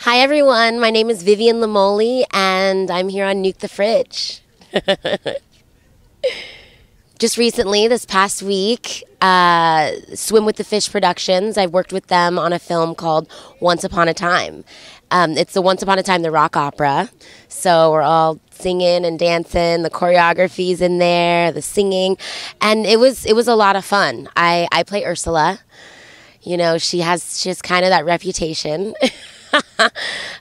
Hi everyone, my name is Vivian Lamolli and I'm here on Nuke the Fridge. Just recently, this past week, Swim with the Fish Productions, I worked with them on a film called Once Upon a Time. It's the Once Upon a Time, the rock opera. So we're all singing and dancing, the choreography's in there, the singing, and it was a lot of fun. I play Ursula. You know, she has kind of that reputation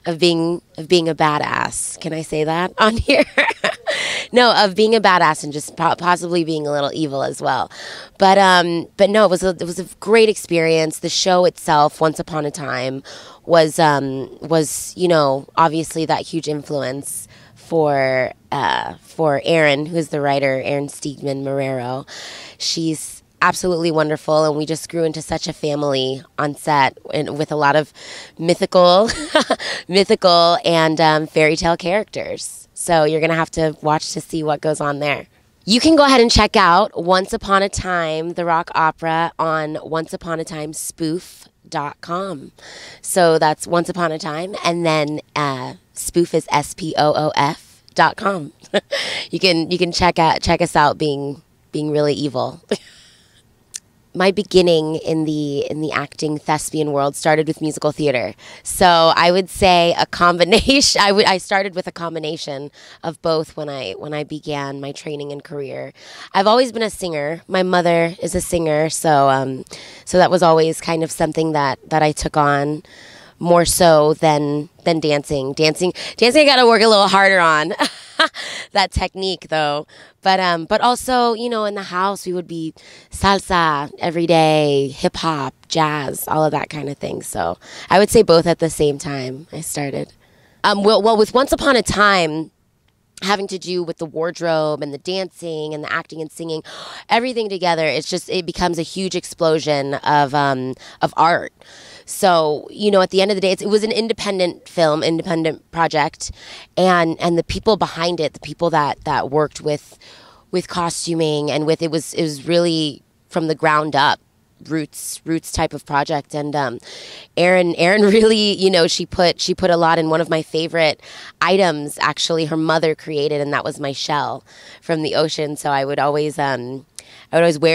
of being a badass. Can I say that on here? No, of being a badass and just possibly being a little evil as well. But no, it was a great experience. The show itself, Once Upon a Time, was obviously that huge influence for Erin, who's the writer, Erin Steegman Marrero. She's absolutely wonderful, and we just grew into such a family on set, and with a lot of mythical and fairy tale characters. So you're gonna have to watch to see what goes on there. You can go ahead and check out Once Upon a Time, the rock opera, on onceuponatime.spoof.com. So that's Once Upon a Time, and then spoof is SPOOF.com. You can check us out being really evil. My beginning in the acting thespian world started with musical theater. So I would say a combination. I started with a combination of both when I began my training and career. I've always been a singer. My mother is a singer, so that was always kind of something that I took on more so than dancing. Dancing I got to work a little harder on. That technique though. But also, in the house we would be salsa every day, hip hop, jazz, all of that kind of thing. So I would say both at the same time I started. Well, with Once Upon a Time, having to do with the wardrobe and the dancing and the acting and singing, everything together, it becomes a huge explosion of art. So, at the end of the day, it was an independent film, independent project, and the people behind it, the people that worked with costuming and it was really from the ground up, roots type of project. And Erin really, she put a lot in. One of my favorite items, actually, her mother created, and that was my shell from the ocean. So I would always wear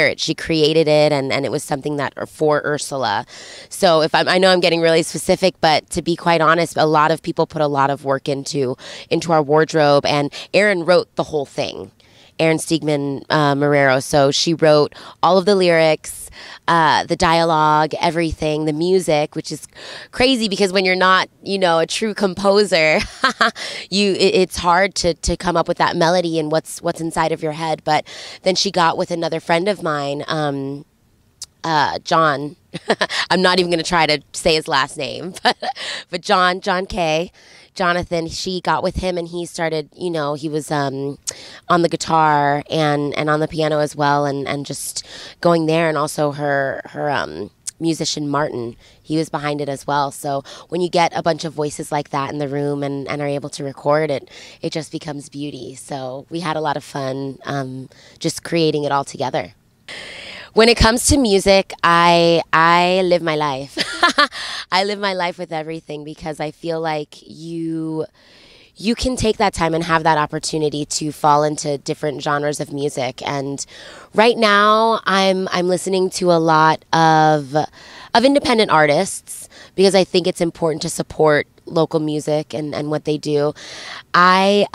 it. She created it, and it was something that for Ursula. So I know I'm getting really specific, but to be quite honest, a lot of people put a lot of work into our wardrobe, and Erin wrote the whole thing. Erin Steegman Marrero. So she wrote all of the lyrics, the dialogue, everything, the music, which is crazy because when you're not, a true composer, it's hard to come up with that melody and what's inside of your head. But then she got with another friend of mine, John. I'm not even going to try to say his last name, but John K. Jonathan, she got with him and he started, he was on the guitar and on the piano as well, and just going there, and also her musician Martin, he was behind it as well. So when you get a bunch of voices like that in the room and are able to record it, it just becomes beauty. So we had a lot of fun just creating it all together. When it comes to music, I live my life. I live my life with everything because I feel like you can take that time and have that opportunity to fall into different genres of music. And right now, I'm listening to a lot of independent artists because I think it's important to support local music and what they do. I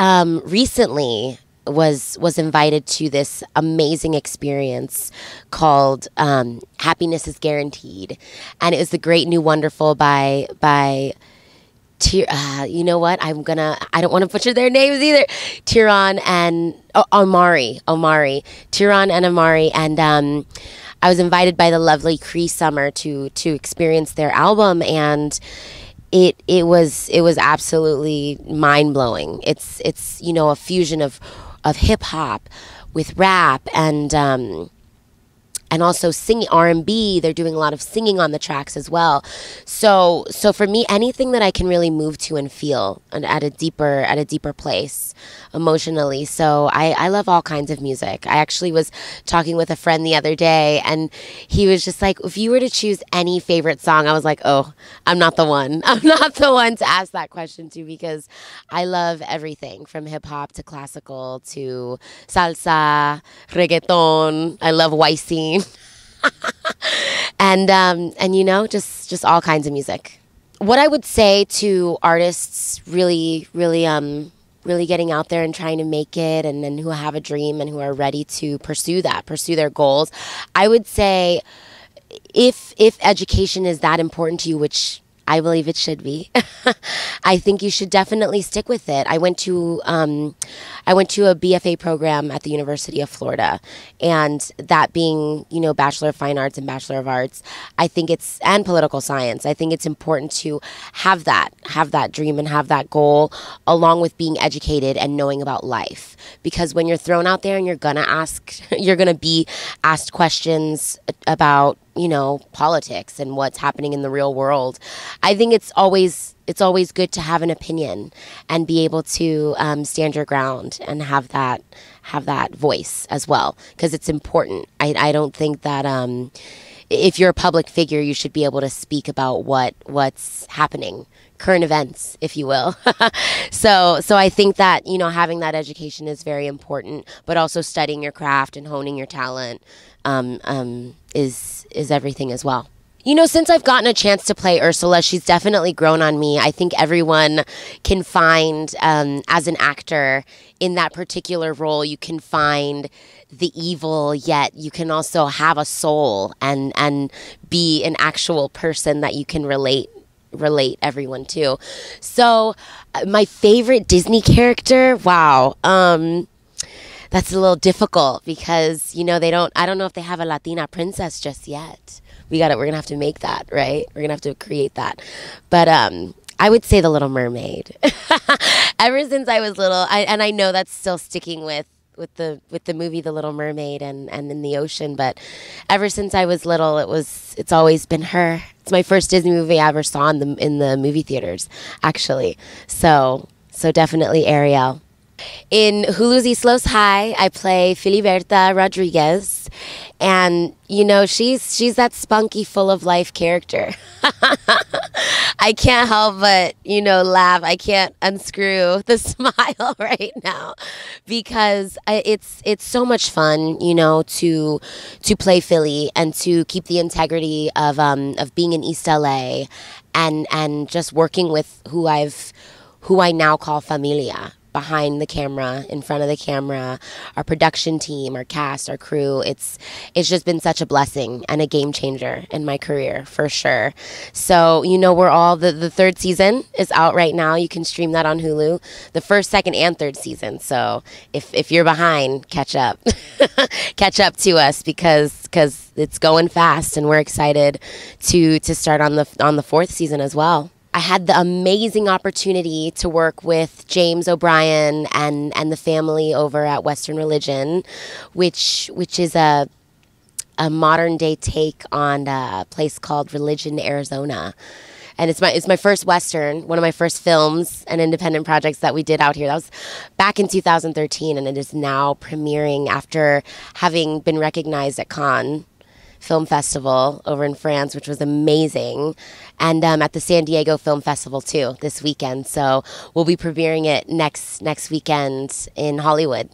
recently was invited to this amazing experience called Happiness is Guaranteed, and it was The Great New Wonderful by you know what, I don't want to butcher their names either, Tiran and Omari, Tiran and Omari, and I was invited by the lovely Cree Summer to experience their album, and it was absolutely mind-blowing. It's a fusion of hip hop with rap and and also singing R&B. They're doing a lot of singing on the tracks as well. So for me, anything that I can really move to and feel at a deeper place emotionally. So I love all kinds of music. I actually was talking with a friend the other day, and he was just like, if you were to choose any favorite song, I was like, oh, I'm not the one. I'm not the one to ask that question to, because I love everything from hip hop to classical to salsa, reggaeton. I love Scene. And you know, just all kinds of music. What I would say to artists really getting out there and trying to make it, and who have a dream and who are ready to pursue their goals, I would say, if education is that important to you, which I believe it should be, I think you should definitely stick with it. I went to a BFA program at the University of Florida, and that being, you know, Bachelor of Fine Arts and Bachelor of Arts, I think and political science. I think it's important to have that dream and have that goal, along with being educated and knowing about life. Because when you're thrown out there and you're gonna be asked questions about, you know, politics and what's happening in the real world, I think it's always good to have an opinion and be able to stand your ground and have that voice as well, because it's important. I don't think that if you're a public figure, you should be able to speak about what's happening, current events, if you will. So I think that, you know, having that education is very important, but also studying your craft and honing your talent is everything as well. You know, since I've gotten a chance to play Ursula, she's definitely grown on me. I think everyone can find, as an actor, in that particular role, you can find the evil, yet you can also have a soul and be an actual person that you can relate everyone to. So my favorite Disney character, wow. That's a little difficult because, you know, I don't know if they have a Latina princess just yet. We're going to have to make that, right? We're going to have to create that. But I would say The Little Mermaid. Ever since I was little, and I know that's still sticking with the movie The Little Mermaid and in the ocean, but ever since I was little, it's always been her. It's my first Disney movie I ever saw in the movie theaters, actually. So definitely Ariel. In Hulu's Islos High, I play Filiberta Rodriguez, and you know, she's that spunky, full of life character. I can't help but, you know, laugh. I can't unscrew the smile right now, because it's so much fun, you know, to play Philly and to keep the integrity of being in East LA and just working with who I now call familia. Behind the camera, in front of the camera, our production team, our cast, our crew. It's just been such a blessing and a game changer in my career, for sure. So, you know, we're all, the third season is out right now. You can stream that on Hulu. The first, second, and third season. So if you're behind, catch up. Catch up to us, because it's going fast, and we're excited to start on the fourth season as well. I had the amazing opportunity to work with James O'Brien and the family over at Western Religion, which is a modern day take on a place called Religion, Arizona. And it's my first Western, one of my first films and independent projects that we did out here. That was back in 2013, and it is now premiering after having been recognized at Cannes Film Festival over in France, which was amazing, and at the San Diego Film Festival too this weekend. So we'll be premiering it next weekend in Hollywood.